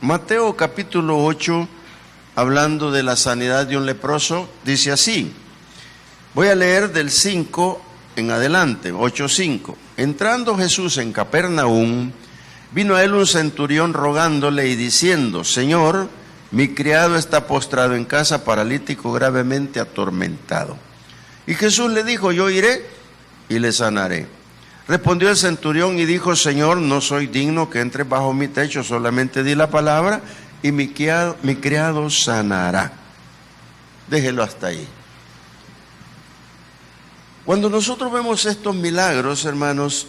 Mateo capítulo 8, hablando de la sanidad de un leproso, dice así. Voy a leer del 5 en adelante, 8:5. Entrando Jesús en Capernaum, vino a él un centurión rogándole y diciendo: Señor, mi criado está postrado en casa, paralítico, gravemente atormentado. Y Jesús le dijo: yo iré y le sanaré. Respondió el centurión y dijo: Señor, no soy digno que entres bajo mi techo, solamente di la palabra y mi criado sanará. Déjelo hasta ahí. Cuando nosotros vemos estos milagros, hermanos,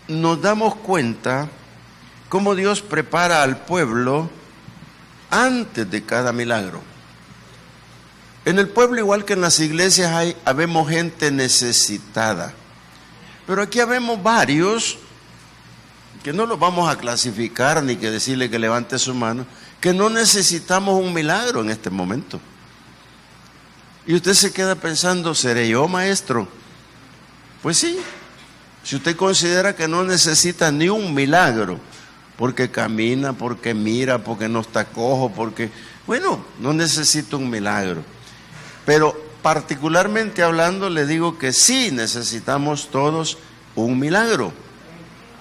nos damos cuenta cómo Dios prepara al pueblo antes de cada milagro. En el pueblo, igual que en las iglesias, habemos gente necesitada. Pero aquí habemos varios, que no los vamos a clasificar ni que decirle que levante su mano, que no necesitamos un milagro en este momento. Y usted se queda pensando: ¿seré yo, maestro? Pues sí, si usted considera que no necesita ni un milagro, porque camina, porque mira, porque no está cojo, porque, bueno, no necesita un milagro. Pero particularmente hablando, le digo que sí necesitamos todos un milagro,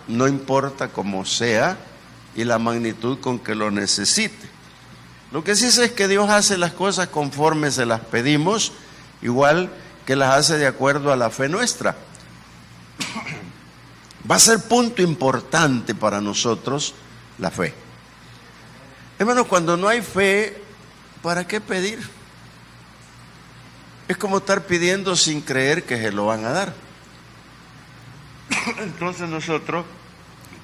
no importa cómo sea y la magnitud con que lo necesite. Lo que sí sé es que Dios hace las cosas conforme se las pedimos, igual que las hace de acuerdo a la fe nuestra. Va a ser punto importante para nosotros la fe. Hermanos, cuando no hay fe, ¿para qué pedir? Es como estar pidiendo sin creer que se lo van a dar. Entonces nosotros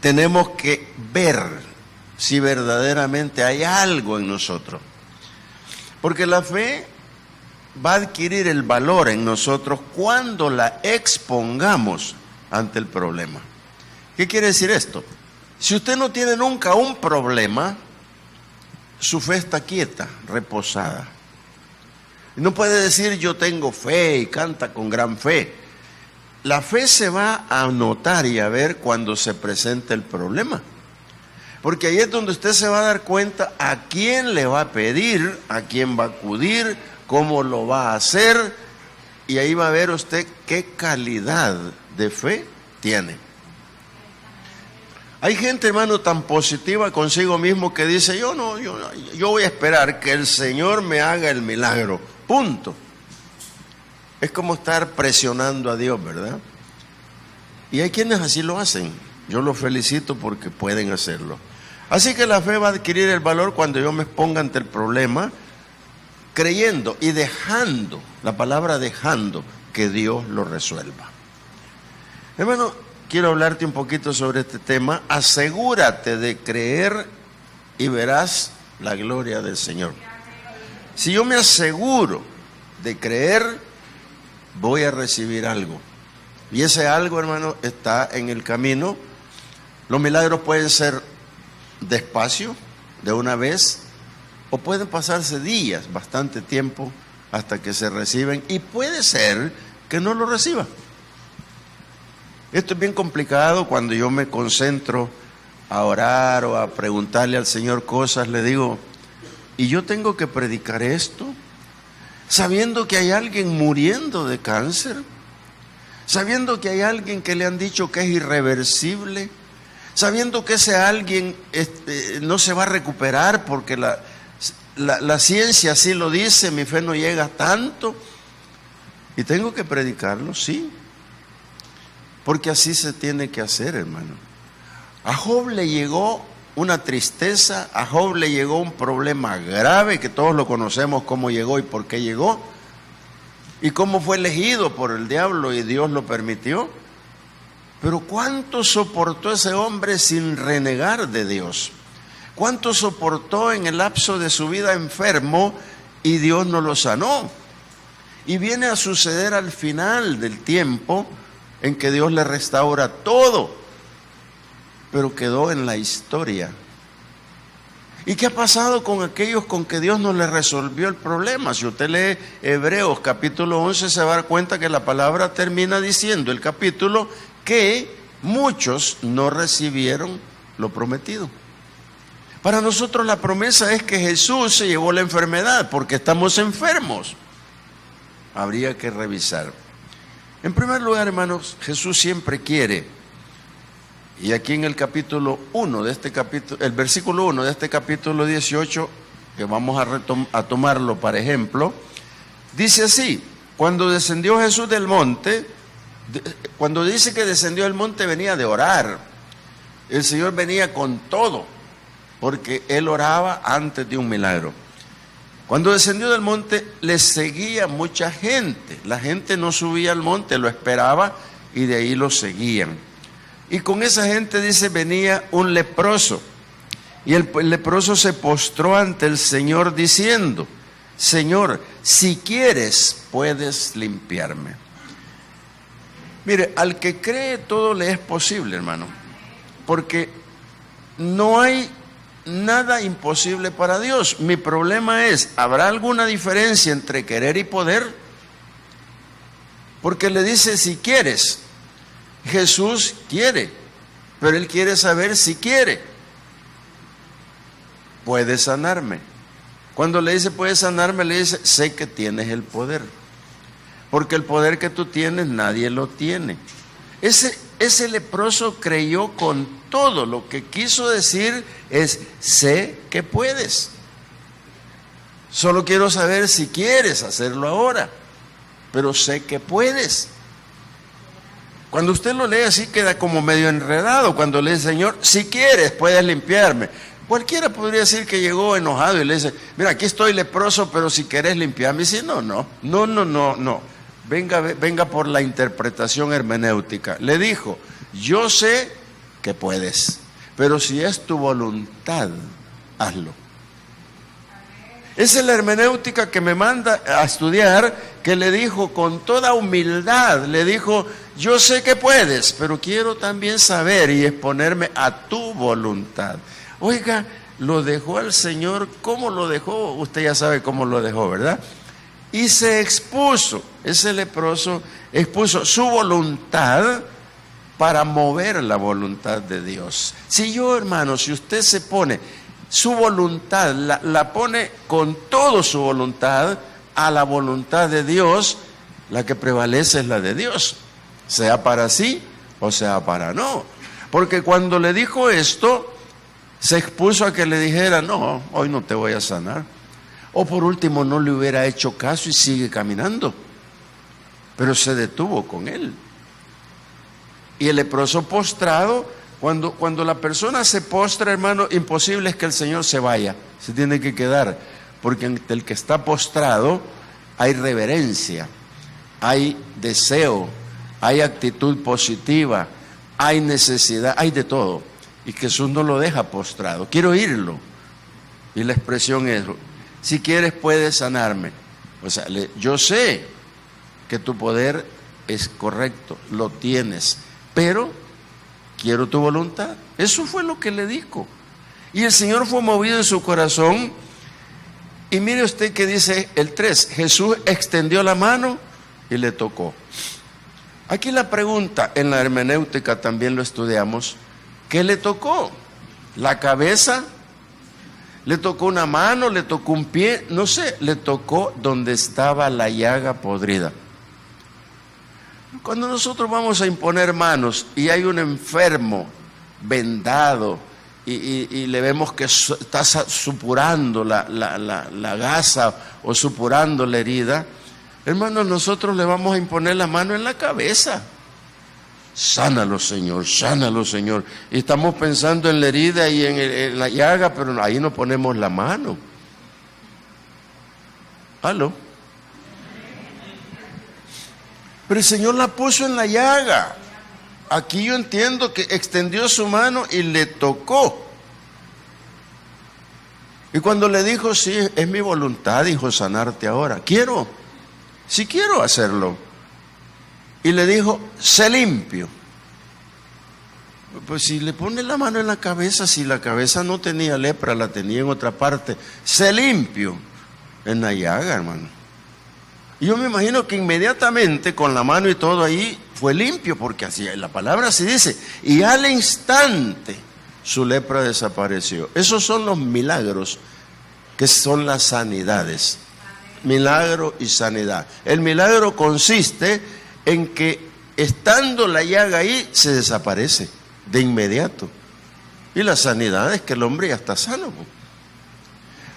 tenemos que ver si verdaderamente hay algo en nosotros. Porque la fe va a adquirir el valor en nosotros cuando la expongamos ante el problema. ¿Qué quiere decir esto? Si usted no tiene nunca un problema, su fe está quieta, reposada. No puede decir: yo tengo fe, y canta con gran fe. La fe se va a notar y a ver cuando se presente el problema. Porque ahí es donde usted se va a dar cuenta a quién le va a pedir, a quién va a acudir, cómo lo va a hacer. Y ahí va a ver usted qué calidad de fe tiene. Hay gente, hermano, tan positiva consigo mismo que dice: yo voy a esperar que el Señor me haga el milagro. Punto. Es como estar presionando a Dios, ¿verdad? Y hay quienes así lo hacen. Yo los felicito porque pueden hacerlo. Así que la fe va a adquirir el valor cuando yo me exponga ante el problema, creyendo y dejando, la palabra dejando, que Dios lo resuelva. Hermano, quiero hablarte un poquito sobre este tema. Asegúrate de creer y verás la gloria del Señor. Si yo me aseguro de creer, voy a recibir algo. Y ese algo, hermano, está en el camino. Los milagros pueden ser despacio, de una vez, o pueden pasarse días, bastante tiempo, hasta que se reciben. Y puede ser que no lo reciba. Esto es bien complicado. Cuando yo me concentro a orar o a preguntarle al Señor cosas, le digo: ¿y yo tengo que predicar esto? Sabiendo que hay alguien muriendo de cáncer, sabiendo que hay alguien que le han dicho que es irreversible, sabiendo que ese alguien no se va a recuperar porque la ciencia así lo dice, mi fe no llega tanto. ¿Y tengo que predicarlo? Sí. Porque así se tiene que hacer, hermano. A Job le llegó una tristeza, a Job le llegó un problema grave, que todos lo conocemos cómo llegó y por qué llegó, y cómo fue elegido por el diablo y Dios lo permitió. Pero ¿cuánto soportó ese hombre sin renegar de Dios? ¿Cuánto soportó en el lapso de su vida enfermo y Dios no lo sanó? Y viene a suceder al final del tiempo en que Dios le restaura todo, pero quedó en la historia. ¿Y qué ha pasado con aquellos con que Dios no les resolvió el problema? Si usted lee Hebreos capítulo 11 se va a dar cuenta que la palabra termina diciendo, el capítulo, que muchos no recibieron lo prometido. Para nosotros la promesa es que Jesús se llevó la enfermedad porque estamos enfermos. Habría que revisar. En primer lugar, hermanos, Jesús siempre quiere, y aquí en el capítulo 1 de este capítulo, el versículo 1 de este capítulo 18, que vamos a tomarlo para ejemplo, dice así: cuando descendió Jesús del monte, cuando dice que descendió del monte venía de orar, el Señor venía con todo, porque Él oraba antes de un milagro. Cuando descendió del monte le seguía mucha gente. La gente no subía al monte, lo esperaba y de ahí lo seguían. Y con esa gente, dice, venía un leproso. Y el leproso se postró ante el Señor diciendo: Señor, si quieres, puedes limpiarme. Mire, al que cree todo le es posible, hermano. Porque no hay nada imposible para Dios. Mi problema es, ¿habrá alguna diferencia entre querer y poder? Porque le dice si quieres. Jesús quiere, pero Él quiere saber si quiere. Puede sanarme. Cuando le dice puede sanarme, le dice sé que tienes el poder. Porque el poder que tú tienes nadie lo tiene. Ese leproso creyó con todo. Lo que quiso decir es sé que puedes. Solo quiero saber si quieres hacerlo ahora, pero sé que puedes. Cuando usted lo lee así queda como medio enredado. Cuando le dice Señor, si quieres puedes limpiarme. Cualquiera podría decir que llegó enojado y le dice, mira, aquí estoy leproso, pero si quieres limpiarme. Y dice, no. Venga por la interpretación hermenéutica. Le dijo, yo sé que puedes, pero si es tu voluntad, hazlo. Esa es la hermenéutica que me manda a estudiar, que le dijo con toda humildad, le dijo, yo sé que puedes, pero quiero también saber y exponerme a tu voluntad. Oiga, lo dejó al Señor. ¿Cómo lo dejó? Usted ya sabe cómo lo dejó, ¿verdad? Y se expuso, ese leproso expuso su voluntad para mover la voluntad de Dios. Si yo, hermano, si usted se pone su voluntad, la pone con toda su voluntad a la voluntad de Dios, la que prevalece es la de Dios, sea para sí o sea para no. Porque cuando le dijo esto, se expuso a que le dijera, no, hoy no te voy a sanar. O por último no le hubiera hecho caso y sigue caminando. Pero se detuvo con él. Y el leproso postrado, cuando la persona se postra, hermano, imposible es que el Señor se vaya, se tiene que quedar, porque ante el que está postrado hay reverencia, hay deseo, hay actitud positiva, hay necesidad, hay de todo. Y Jesús no lo deja postrado, quiero oírlo. Y la expresión es, si quieres puedes sanarme. O sea, yo sé que tu poder es correcto, lo tienes, pero quiero tu voluntad. Eso fue lo que le dijo. Y el Señor fue movido en su corazón. Y mire usted que dice el 3, Jesús extendió la mano y le tocó. Aquí la pregunta, en la hermenéutica también lo estudiamos, ¿qué le tocó? ¿La cabeza? ¿Le tocó una mano? ¿Le tocó un pie? No sé, le tocó donde estaba la llaga podrida. Cuando nosotros vamos a imponer manos y hay un enfermo vendado y le vemos que está supurando la gasa o supurando la herida, hermanos, nosotros le vamos a imponer la mano en la cabeza. Sánalo, Señor, sánalo, Señor. Y estamos pensando en la herida y en la llaga, pero ahí no ponemos la mano. ¿Aló? Pero el Señor la puso en la llaga. Aquí yo entiendo que extendió su mano y le tocó. Y cuando le dijo, sí, es mi voluntad, hijo, sanarte ahora. Sí quiero hacerlo. Y le dijo, sé limpio. Pues si le pone la mano en la cabeza, si la cabeza no tenía lepra, la tenía en otra parte, se limpió en la llaga, hermano. Y yo me imagino que inmediatamente con la mano y todo ahí fue limpio, porque así la palabra así dice, y al instante su lepra desapareció. Esos son los milagros, que son las sanidades. Milagro y sanidad. El milagro consiste en que estando la llaga ahí, se desaparece de inmediato. Y la sanidad es que el hombre ya está sano.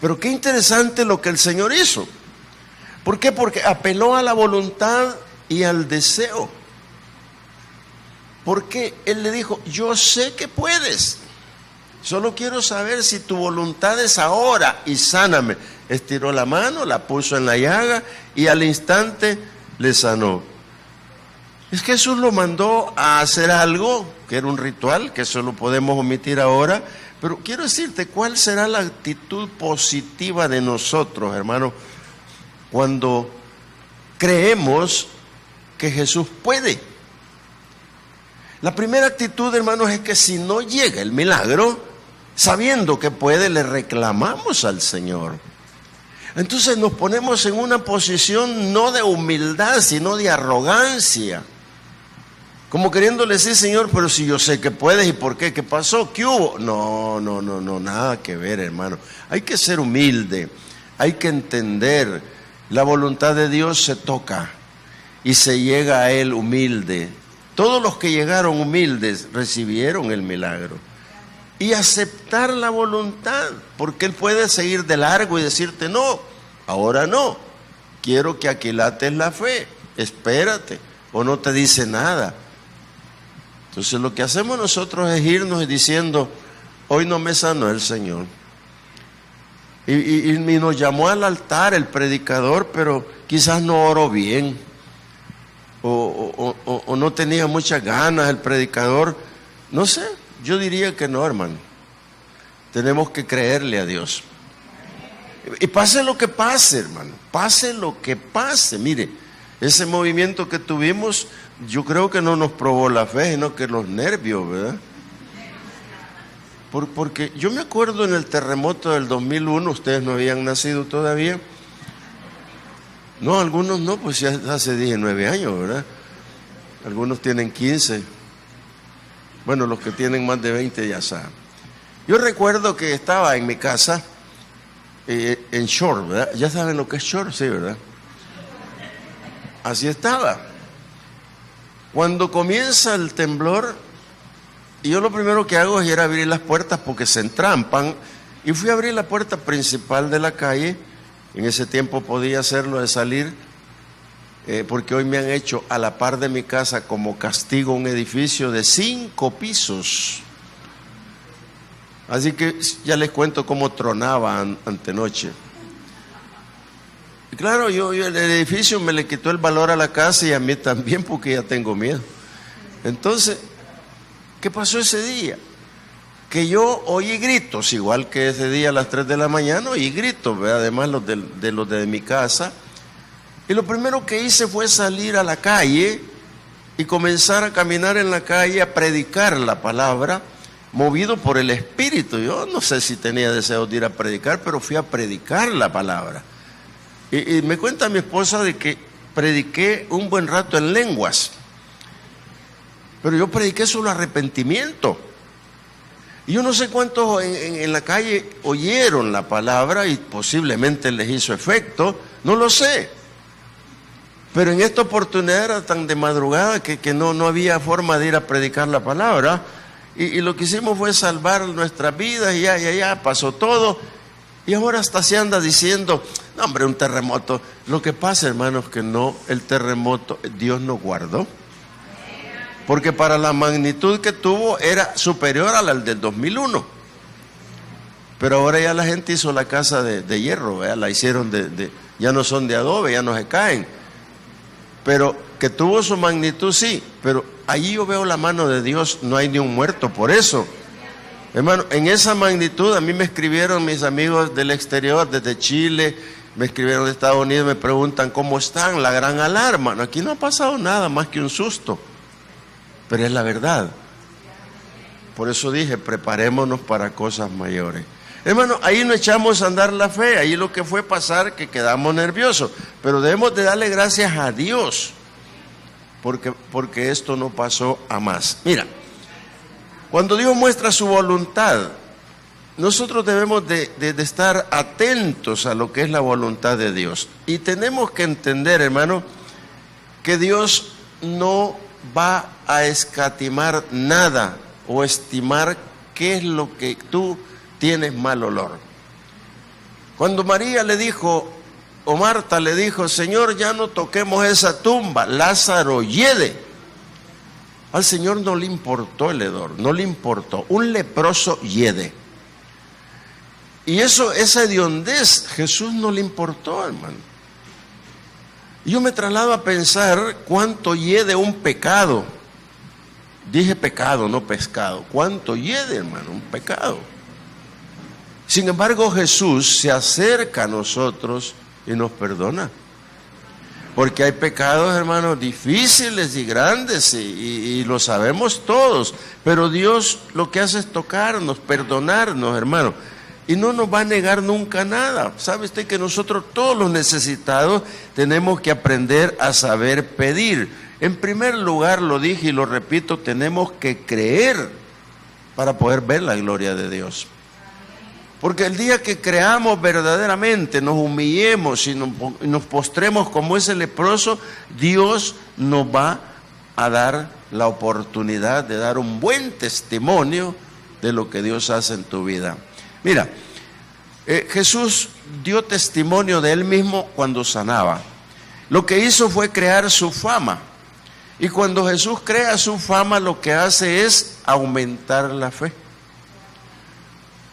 Pero qué interesante lo que el Señor hizo. ¿Por qué? Porque apeló a la voluntad y al deseo. Porque Él le dijo, yo sé que puedes. Solo quiero saber si tu voluntad es ahora y sáname. Estiró la mano, la puso en la llaga y al instante le sanó. Es que Jesús lo mandó a hacer algo, que era un ritual, que eso lo podemos omitir ahora. Pero quiero decirte, ¿cuál será la actitud positiva de nosotros, hermano, cuando creemos que Jesús puede? La primera actitud, hermanos, es que si no llega el milagro, sabiendo que puede, le reclamamos al Señor. Entonces nos ponemos en una posición no de humildad, sino de arrogancia. Como queriéndole decir, Señor, pero si yo sé que puedes, ¿y por qué? ¿Qué pasó? ¿Qué hubo? No, nada que ver, hermano. Hay que ser humilde, hay que entender. La voluntad de Dios se toca y se llega a Él humilde. Todos los que llegaron humildes recibieron el milagro. Y aceptar la voluntad, porque Él puede seguir de largo y decirte, no, ahora no, quiero que aquilates la fe, espérate, o no te dice nada. Entonces lo que hacemos nosotros es irnos diciendo, hoy no me sanó el Señor. Y nos llamó al altar el predicador, pero quizás no oró bien, o no tenía muchas ganas el predicador, no sé. Yo diría que no, hermano. Tenemos que creerle a Dios. Y pase lo que pase, hermano. Pase lo que pase. Mire, ese movimiento que tuvimos, yo creo que no nos probó la fe, sino que los nervios, ¿verdad? Porque yo me acuerdo en el terremoto del 2001, ustedes no habían nacido todavía. No, algunos no, pues ya hace 19 años, ¿verdad? Algunos tienen 15. Bueno, los que tienen más de 20 ya saben. Yo recuerdo que estaba en mi casa, en Shore, ¿verdad? ¿Ya saben lo que es Shore? Sí, ¿verdad? Así estaba. Cuando comienza el temblor, y yo lo primero que hago es ir a abrir las puertas porque se entrampan, y fui a abrir la puerta principal de la calle. En ese tiempo podía hacerlo de salir, porque hoy me han hecho a la par de mi casa como castigo un edificio de 5 pisos. Así que ya les cuento cómo tronaba antenoche. Y claro, yo el edificio me le quitó el valor a la casa y a mí también, porque ya tengo miedo. Entonces, ¿qué pasó ese día? Que yo oí gritos, igual que ese día a las 3 de la mañana, oí gritos, ¿verdad? Además los de mi casa. Y lo primero que hice fue salir a la calle y comenzar a caminar en la calle a predicar la palabra, movido por el Espíritu. Yo no sé si tenía deseo de ir a predicar, pero fui a predicar la palabra. Y me cuenta mi esposa de que prediqué un buen rato en lenguas, pero yo prediqué solo arrepentimiento. Y yo no sé cuántos en la calle oyeron la palabra y posiblemente les hizo efecto, no lo sé. Pero en esta oportunidad era tan de madrugada que no había forma de ir a predicar la palabra. Y lo que hicimos fue salvar nuestras vidas y ya pasó todo. Y ahora hasta se anda diciendo, no hombre, un terremoto. Lo que pasa, hermanos, que no, el terremoto Dios nos guardó. Porque para la magnitud que tuvo era superior a la del 2001. Pero ahora ya la gente hizo la casa de hierro, ¿verdad? La hicieron ya no son de adobe, ya no se caen. Pero que tuvo su magnitud, sí, pero allí yo veo la mano de Dios, no hay ni un muerto. Por eso, hermano, en esa magnitud a mí me escribieron mis amigos del exterior, desde Chile, me escribieron de Estados Unidos, me preguntan cómo están, la gran alarma. No, aquí no ha pasado nada más que un susto, pero es la verdad. Por eso dije, preparémonos para cosas mayores. Hermano, ahí no echamos a andar la fe, ahí lo que fue pasar que quedamos nerviosos, pero debemos de darle gracias a Dios, porque esto no pasó a más. Mira, cuando Dios muestra su voluntad, nosotros debemos de estar atentos a lo que es la voluntad de Dios. Y tenemos que entender, hermano, que Dios no va a escatimar nada o estimar qué es lo que tú tienes mal olor. Cuando María le dijo, o Marta le dijo, Señor, ya no toquemos esa tumba, Lázaro hiede. Al Señor no le importó el hedor, no le importó. Un leproso hiede. Y esa hediondez, Jesús no le importó, hermano. Yo me traslado a pensar cuánto hiede un pecado. Dije pecado, no pescado. ¿Cuánto hiede, hermano? Un pecado. Sin embargo, Jesús se acerca a nosotros y nos perdona. Porque hay pecados, hermanos, difíciles y grandes y lo sabemos todos. Pero Dios lo que hace es tocarnos, perdonarnos, hermano. Y no nos va a negar nunca nada. ¿Sabe usted que nosotros todos los necesitados tenemos que aprender a saber pedir? En primer lugar, lo dije y lo repito, tenemos que creer para poder ver la gloria de Dios. Porque el día que creamos verdaderamente, nos humillemos y nos postremos como ese leproso, Dios nos va a dar la oportunidad de dar un buen testimonio de lo que Dios hace en tu vida. Mira, Jesús dio testimonio de Él mismo cuando sanaba. Lo que hizo fue crear su fama. Y cuando Jesús crea su fama, lo que hace es aumentar la fe.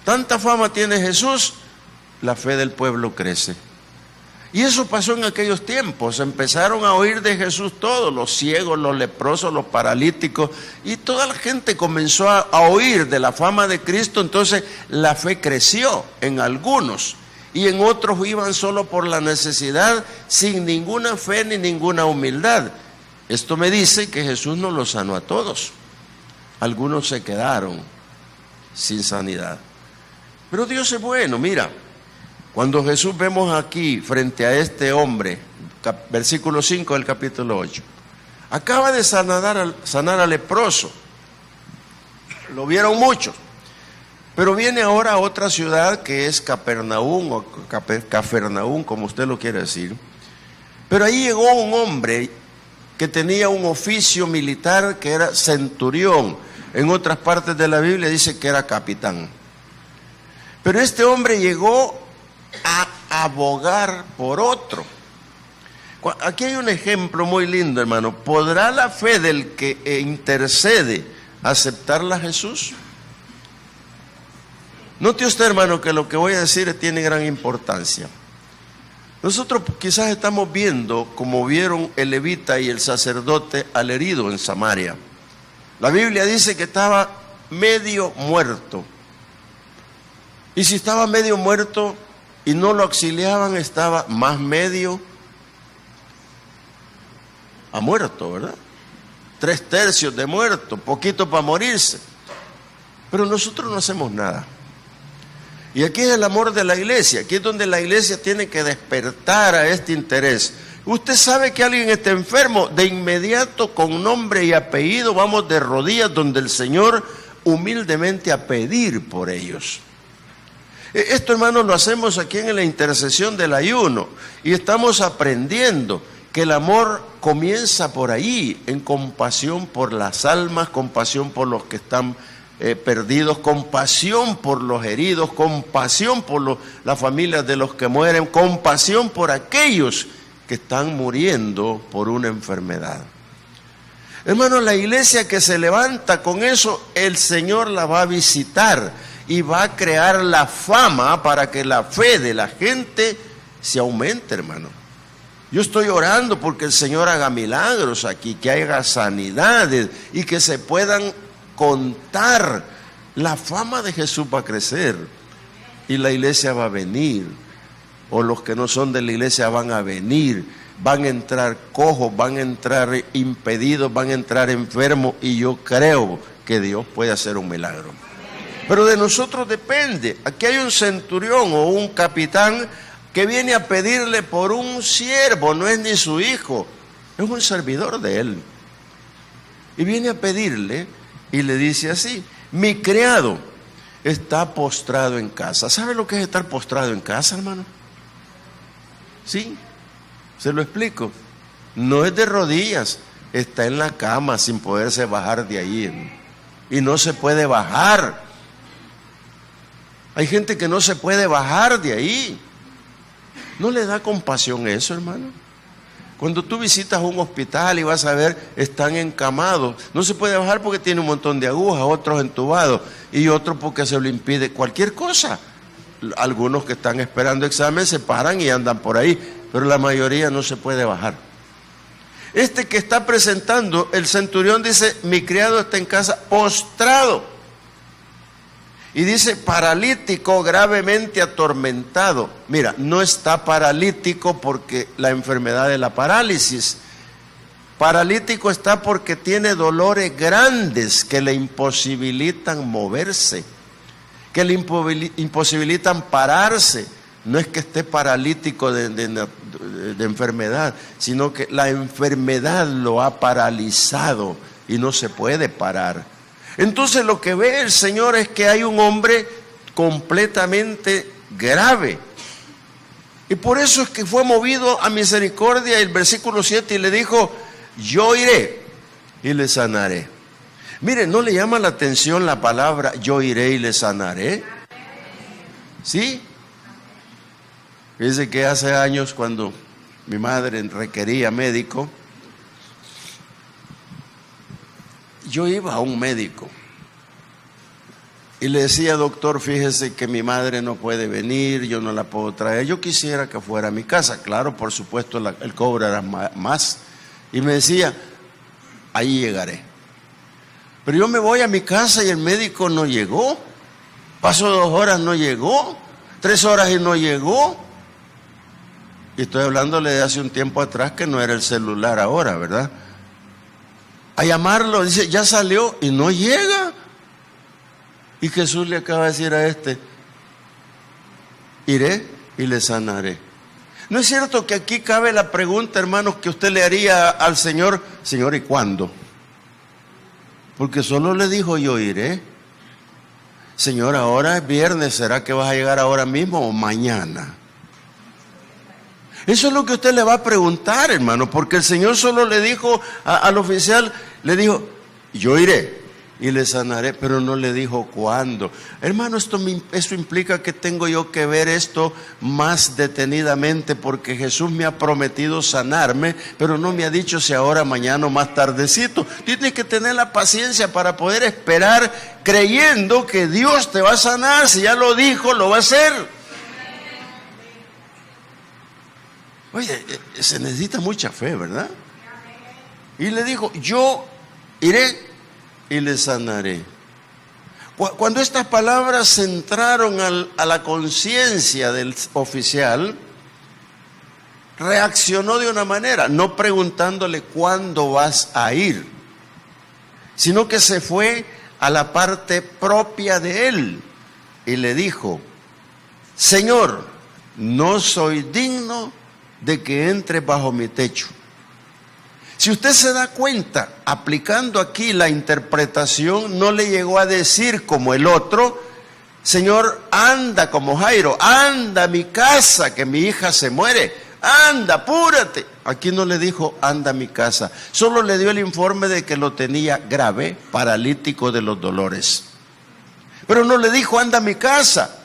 Tanta fama tiene Jesús, la fe del pueblo crece. Y eso pasó en aquellos tiempos. Empezaron a oír de Jesús todos, los ciegos, los leprosos, los paralíticos, y toda la gente comenzó a oír de la fama de Cristo. Entonces la fe creció en algunos, y en otros iban solo por la necesidad, sin ninguna fe ni ninguna humildad. Esto me dice que Jesús no los sanó a todos. Algunos se quedaron sin sanidad. Pero Dios es bueno. Mira, cuando Jesús vemos aquí frente a este hombre, versículo 5 del capítulo 8, acaba de sanar al leproso. Lo vieron muchos. Pero viene ahora a otra ciudad que es Capernaum, o Cafarnaúm, como usted lo quiere decir. Pero ahí llegó un hombre que tenía un oficio militar, que era centurión. En otras partes de la Biblia dice que era capitán. Pero este hombre llegó a abogar por otro. Aquí hay un ejemplo muy lindo, hermano. ¿Podrá la fe del que intercede aceptarla a Jesús? Note usted, hermano, que lo que voy a decir tiene gran importancia. Nosotros quizás estamos viendo como vieron el levita y el sacerdote al herido en Samaria. La Biblia dice que estaba medio muerto. Y si estaba medio muerto y no lo auxiliaban, estaba más medio a muerto, ¿verdad? 3/3 de muerto, poquito para morirse. Pero nosotros no hacemos nada. Y aquí es el amor de la iglesia, aquí es donde la iglesia tiene que despertar a este interés. Usted sabe que alguien está enfermo, de inmediato con nombre y apellido vamos de rodillas donde el Señor humildemente a pedir por ellos. Esto, hermanos, lo hacemos aquí en la intercesión del ayuno y estamos aprendiendo que el amor comienza por ahí, en compasión por las almas, compasión por los que están perdidos, compasión por los heridos, compasión por las familias de los que mueren, compasión por aquellos que están muriendo por una enfermedad. Hermanos, la iglesia que se levanta con eso, el Señor la va a visitar y va a crear la fama para que la fe de la gente se aumente, hermano. Yo estoy orando porque el Señor haga milagros aquí, que haga sanidades y que se puedan contar. La fama de Jesús va a crecer y la iglesia va a venir, o los que no son de la iglesia van a venir, van a entrar cojos, van a entrar impedidos, van a entrar enfermos, y yo creo que Dios puede hacer un milagro. Pero de nosotros depende. Aquí hay un centurión o un capitán que viene a pedirle por un siervo, no es ni su hijo, es un servidor de él. Y viene a pedirle y le dice así: mi criado está postrado en casa. ¿Sabe lo que es estar postrado en casa, hermano? Sí, se lo explico. No es de rodillas, está en la cama sin poderse bajar de ahí. Y no se puede bajar. Hay gente que no se puede bajar de ahí. ¿No le da compasión eso, hermano? Cuando tú visitas un hospital y vas a ver, están encamados. No se puede bajar porque tiene un montón de agujas, otros entubados y otros porque se lo impide cualquier cosa. Algunos que están esperando examen se paran y andan por ahí, pero la mayoría no se puede bajar. Este que está presentando, el centurión dice: mi criado está en casa postrado. Y dice paralítico, gravemente atormentado. Mira, no está paralítico porque la enfermedad de la parálisis. Paralítico está porque tiene dolores grandes que le imposibilitan moverse, que le imposibilitan pararse. No es que esté paralítico de enfermedad, sino que la enfermedad lo ha paralizado y no se puede parar. Entonces lo que ve el Señor es que hay un hombre completamente grave. Y por eso es que fue movido a misericordia, el versículo 7, y le dijo: yo iré y le sanaré. Mire, ¿no le llama la atención la palabra yo iré y le sanaré? ¿Sí? Fíjese que hace años, cuando mi madre requería médico, yo iba a un médico y le decía: doctor, fíjese que mi madre no puede venir, yo no la puedo traer, yo quisiera que fuera a mi casa. Claro, por supuesto, el cobro era más. Y me decía: ahí llegaré. Pero yo me voy a mi casa y el médico no llegó. Pasó 2 horas, no llegó. 3 horas y no llegó. Y estoy hablándole de hace un tiempo atrás, que no era el celular ahora, ¿verdad? A llamarlo, dice: ya salió, y no llega. Y Jesús le acaba de decir a este: iré y le sanaré. ¿No es cierto que aquí cabe la pregunta, hermanos, que usted le haría al Señor? Señor, ¿y cuándo? Porque solo le dijo: yo iré. Señor, ahora es viernes, ¿será que vas a llegar ahora mismo o mañana? Eso es lo que usted le va a preguntar, hermano, porque el Señor solo le dijo al oficial, le dijo: yo iré y le sanaré, pero no le dijo cuándo. Hermano, eso implica que tengo yo que ver esto más detenidamente, porque Jesús me ha prometido sanarme, pero no me ha dicho si ahora, mañana o más tardecito. Tienes que tener la paciencia para poder esperar, creyendo que Dios te va a sanar. Si ya lo dijo, lo va a hacer. Oye, se necesita mucha fe, ¿verdad? Y le dijo: yo iré y le sanaré. Cuando estas palabras entraron a la conciencia del oficial, reaccionó de una manera, no preguntándole cuándo vas a ir, sino que se fue a la parte propia de él y le dijo: Señor, no soy digno de que entre bajo mi techo. Si usted se da cuenta, aplicando aquí la interpretación, no le llegó a decir como el otro: Señor, anda, como Jairo, anda a mi casa, que mi hija se muere, anda, apúrate. Aquí no le dijo: anda a mi casa, solo le dio el informe de que lo tenía grave, paralítico de los dolores. Pero no le dijo: anda a mi casa.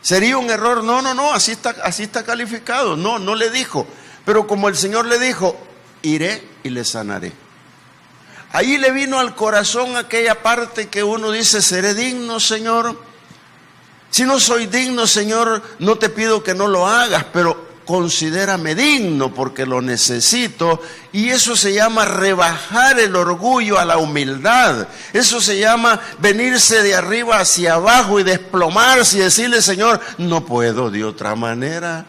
Sería un error. No, así está calificado. No le dijo. Pero como el Señor le dijo: iré y le sanaré, ahí le vino al corazón aquella parte que uno dice: ¿seré digno, Señor? Si no soy digno, Señor, no te pido que no lo hagas, pero considérame digno porque lo necesito. Y eso se llama rebajar el orgullo a la humildad. Eso se llama venirse de arriba hacia abajo y desplomarse y decirle: Señor, no puedo de otra manera,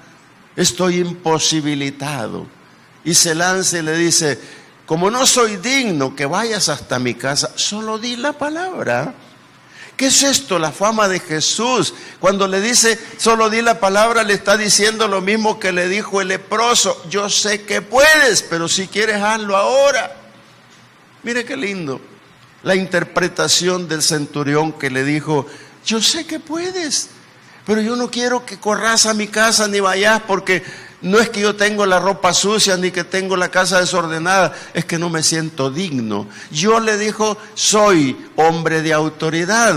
estoy imposibilitado. Y se lanza y le dice: como no soy digno que vayas hasta mi casa, solo di la palabra. ¿Qué es esto? La fama de Jesús. Cuando le dice, solo di la palabra, le está diciendo lo mismo que le dijo el leproso. Yo sé que puedes, pero si quieres, hazlo ahora. Mire qué lindo. La interpretación del centurión que le dijo, yo sé que puedes, pero yo no quiero que corras a mi casa ni vayas, porque no es que yo tengo la ropa sucia ni que tengo la casa desordenada, es que no me siento digno. Yo le dijo, soy hombre de autoridad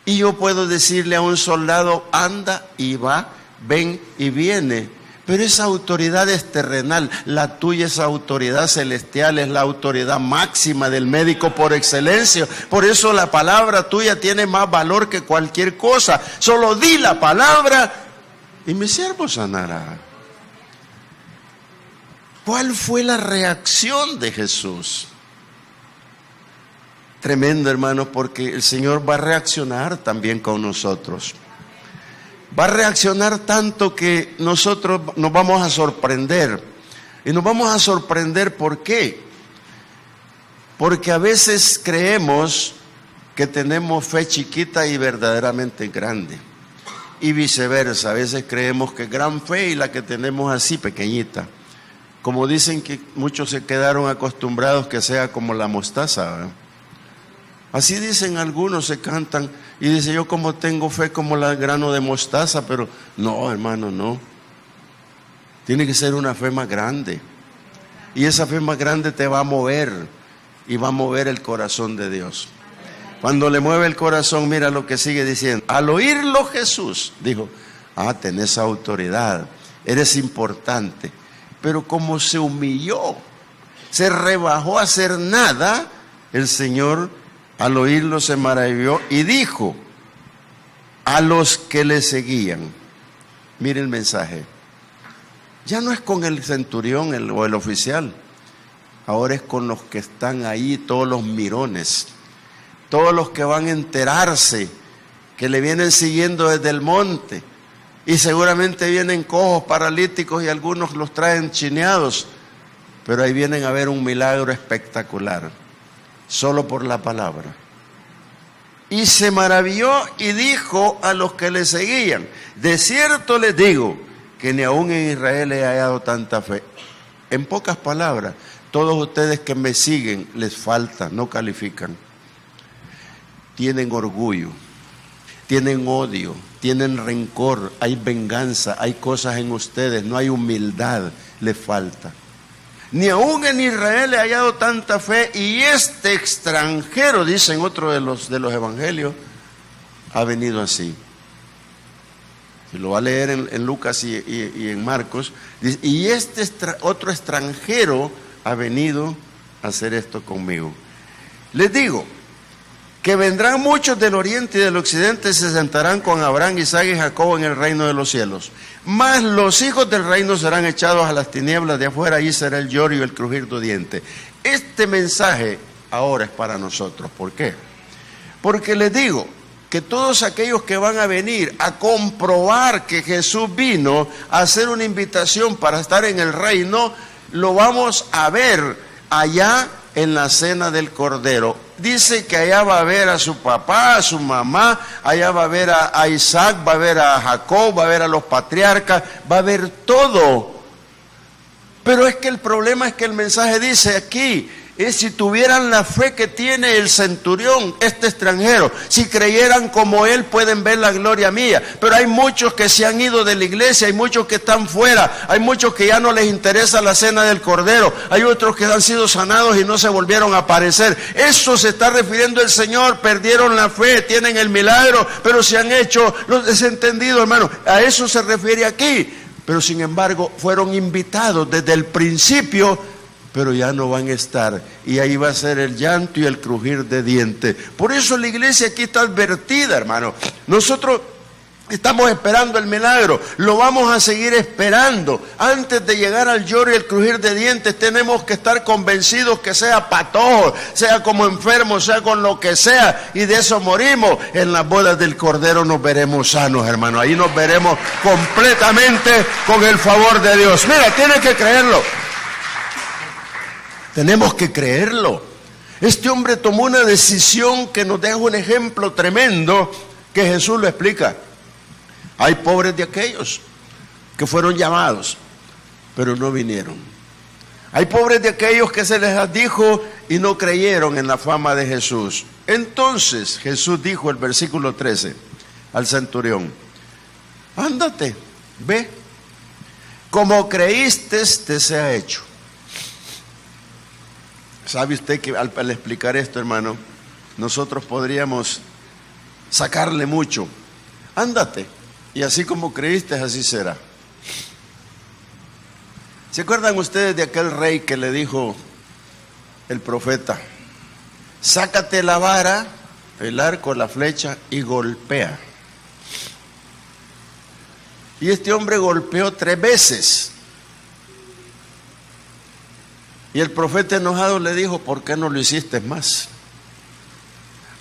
y yo puedo decirle a un soldado, anda y va, ven y viene. Pero esa autoridad es terrenal, la tuya es autoridad celestial, es la autoridad máxima del médico por excelencia. Por eso la palabra tuya tiene más valor que cualquier cosa. Solo di la palabra y mi siervo sanará. ¿Cuál fue la reacción de Jesús? Tremendo, hermanos, porque el Señor va a reaccionar también con nosotros. Va a reaccionar tanto que nosotros nos vamos a sorprender. Y nos vamos a sorprender, ¿por qué? Porque a veces creemos que tenemos fe chiquita y verdaderamente grande. Y viceversa, a veces creemos que gran fe y la que tenemos así pequeñita. Como dicen que muchos se quedaron acostumbrados que sea como la mostaza, ¿verdad? Así dicen algunos, se cantan y dicen, yo como tengo fe como el grano de mostaza, pero no, hermano, no. Tiene que ser una fe más grande. Y esa fe más grande te va a mover y va a mover el corazón de Dios. Cuando le mueve el corazón, mira lo que sigue diciendo. Al oírlo Jesús dijo, tenés autoridad, eres importante. Pero como se humilló, se rebajó a hacer nada, el Señor al oírlo se maravilló y dijo a los que le seguían, mire el mensaje, ya no es con el centurión o el oficial, ahora es con los que están ahí, todos los mirones, todos los que van a enterarse, que le vienen siguiendo desde el monte, y seguramente vienen cojos, paralíticos y algunos los traen chineados, pero ahí vienen a ver un milagro espectacular, solo por la palabra. Y se maravilló y dijo a los que le seguían, de cierto les digo que ni aún en Israel he hallado tanta fe. En pocas palabras, todos ustedes que me siguen les falta, no califican. Tienen orgullo, tienen odio, tienen rencor, hay venganza, hay cosas en ustedes, no hay humildad, les falta. Ni aún en Israel he hallado tanta fe, y este extranjero, dice en otro de los evangelios, ha venido así. Y lo va a leer en Lucas y en Marcos. Dice, y este otro extranjero ha venido a hacer esto conmigo. Les digo que vendrán muchos del oriente y del occidente y se sentarán con Abraham, Isaac y Jacob en el reino de los cielos. Mas los hijos del reino serán echados a las tinieblas de afuera, allí será el lloro y el crujir de dientes. Este mensaje ahora es para nosotros. ¿Por qué? Porque les digo que todos aquellos que van a venir a comprobar que Jesús vino a hacer una invitación para estar en el reino, lo vamos a ver allá en la cena del Cordero. Dice que allá va a ver a su papá, a su mamá, allá va a ver a Isaac, va a ver a Jacob, va a ver a los patriarcas, va a ver todo. Pero es que el problema es que el mensaje dice aquí, si tuvieran la fe que tiene el centurión, este extranjero, si creyeran como él, pueden ver la gloria mía. Pero hay muchos que se han ido de la iglesia, hay muchos que están fuera, hay muchos que ya no les interesa la cena del Cordero, hay otros que han sido sanados y no se volvieron a aparecer. Eso se está refiriendo el Señor, perdieron la fe, tienen el milagro, pero se han hecho los desentendidos, hermano. A eso se refiere aquí. Pero sin embargo, fueron invitados desde el principio, pero ya no van a estar, y ahí va a ser el llanto y el crujir de dientes. Por eso la iglesia aquí está advertida, hermano. Nosotros estamos esperando el milagro, lo vamos a seguir esperando. Antes de llegar al lloro y el crujir de dientes, tenemos que estar convencidos que sea patojo, sea como enfermo, sea con lo que sea, y de eso morimos. En las bodas del Cordero nos veremos sanos, hermano. Ahí nos veremos completamente con el favor de Dios. Mira, tienes que creerlo. Tenemos que creerlo. Este hombre tomó una decisión que nos deja un ejemplo tremendo que Jesús lo explica. Hay pobres de aquellos que fueron llamados, pero no vinieron. Hay pobres de aquellos que se les dijo y no creyeron en la fama de Jesús. Entonces Jesús dijo, el versículo 13, al centurión: ándate, ve, como creíste te sea hecho. ¿Sabe usted que al explicar esto, hermano, nosotros podríamos sacarle mucho? Ándate, y así como creíste, así será. ¿Se acuerdan ustedes de aquel rey que le dijo el profeta: sácate la vara, el arco, la flecha y golpea? Y este hombre golpeó 3 veces. Y el profeta enojado le dijo: ¿por qué no lo hiciste más?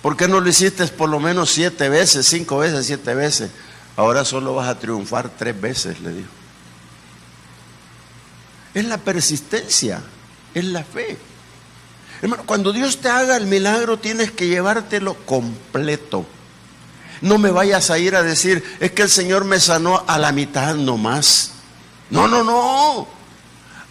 ¿Por qué no lo hiciste por lo menos 7 veces, 5 veces, 7 veces? Ahora solo vas a triunfar 3 veces, le dijo. Es la persistencia, es la fe. Hermano, cuando Dios te haga el milagro, tienes que llevártelo completo. No me vayas a ir a decir: es que el Señor me sanó a la mitad nomás. No, no, no.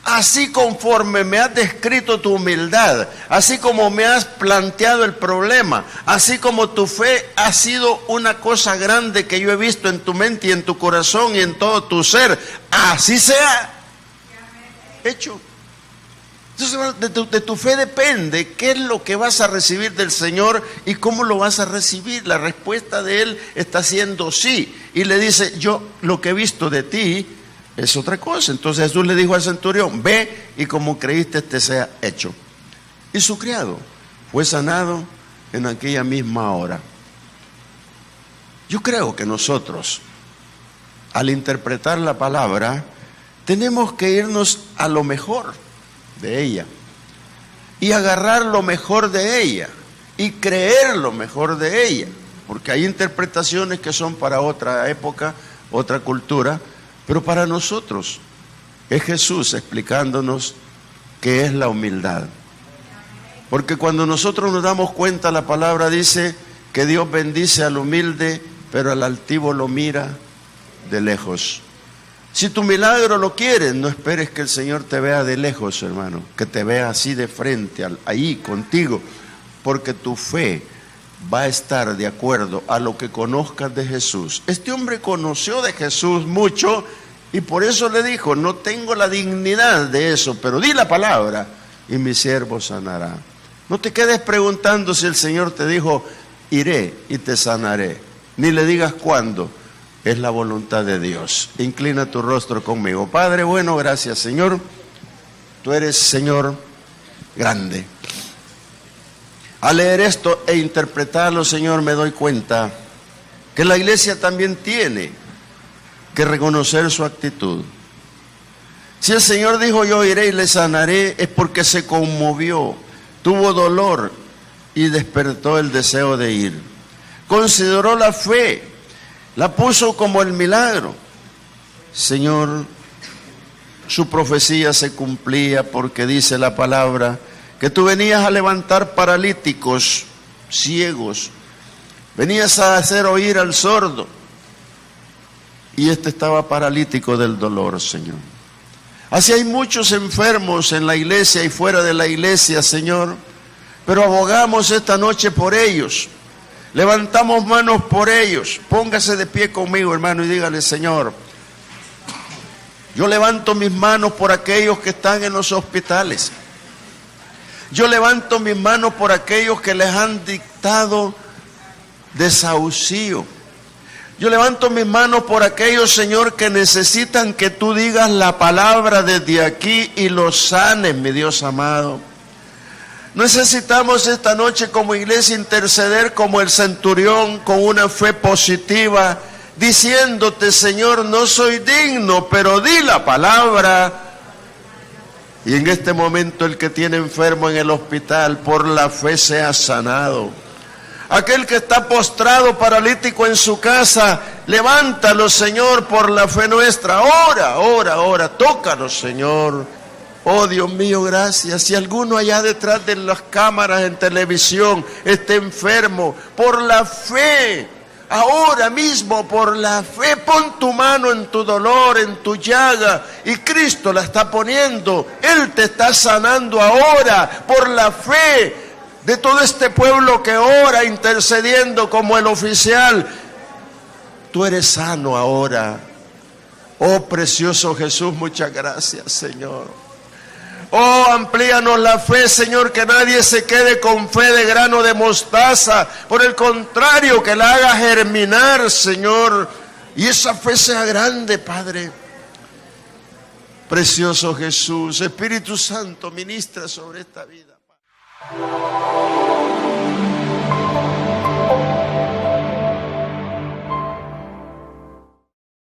Así conforme me has descrito tu humildad, así como me has planteado el problema, así como tu fe ha sido una cosa grande que yo he visto en tu mente y en tu corazón y en todo tu ser, así sea hecho. Entonces, de tu fe depende qué es lo que vas a recibir del Señor y cómo lo vas a recibir. La respuesta de Él está siendo sí. Y le dice: yo lo que he visto de ti es otra cosa. Entonces Jesús le dijo al centurión: ve y como creíste te sea hecho. Y su criado fue sanado en aquella misma hora. Yo creo que nosotros, al interpretar la palabra, tenemos que irnos a lo mejor de ella y agarrar lo mejor de ella y creer lo mejor de ella, porque hay interpretaciones que son para otra época, otra cultura, pero para nosotros es Jesús explicándonos qué es la humildad. Porque cuando nosotros nos damos cuenta, la palabra dice que Dios bendice al humilde, pero al altivo lo mira de lejos. Si tu milagro lo quieres, no esperes que el Señor te vea de lejos, hermano, que te vea así de frente, ahí contigo, porque tu fe va a estar de acuerdo a lo que conozcas de Jesús. Este hombre conoció de Jesús mucho y por eso le dijo: no tengo la dignidad de eso, pero di la palabra y mi siervo sanará. No te quedes preguntando si el Señor te dijo: iré y te sanaré, ni le digas cuándo. Es la voluntad de Dios. Inclina tu rostro conmigo. Padre bueno, gracias, Señor. Tú eres, Señor, grande. Al leer esto e interpretarlo, Señor, me doy cuenta que la iglesia también tiene que reconocer su actitud. Si el Señor dijo: yo iré y le sanaré, es porque se conmovió, tuvo dolor y despertó el deseo de ir. Consideró la fe, la puso como el milagro. Señor, su profecía se cumplía, porque dice la palabra que tú venías a levantar paralíticos, ciegos, venías a hacer oír al sordo, y este estaba paralítico del dolor, Señor. Así hay muchos enfermos en la iglesia y fuera de la iglesia, Señor, pero abogamos esta noche por ellos. Levantamos manos por ellos. Póngase de pie conmigo, hermano, y dígale: Señor, yo levanto mis manos por aquellos que están en los hospitales. Yo levanto mis manos por aquellos que les han dictado desahucio. Yo levanto mis manos por aquellos, Señor, que necesitan que tú digas la palabra desde aquí y los sanes, mi Dios amado. Necesitamos esta noche como iglesia interceder como el centurión, con una fe positiva, diciéndote: Señor, no soy digno, pero di la palabra. Y en este momento el que tiene enfermo en el hospital, por la fe sea sanado. Aquel que está postrado, paralítico en su casa, levántalo, Señor, por la fe nuestra. Ora, tócanos, Señor. Oh Dios mío, gracias. Si alguno allá detrás de las cámaras en televisión está enfermo, por la fe, ahora mismo por la fe, pon tu mano en tu dolor, en tu llaga, y Cristo la está poniendo. Él te está sanando ahora por la fe de todo este pueblo que ora intercediendo como el oficial. Tú eres sano ahora. Oh precioso Jesús, muchas gracias, Señor. Oh, amplíanos la fe, Señor, que nadie se quede con fe de grano de mostaza. Por el contrario, que la haga germinar, Señor, y esa fe sea grande, Padre. Precioso Jesús, Espíritu Santo, ministra sobre esta vida.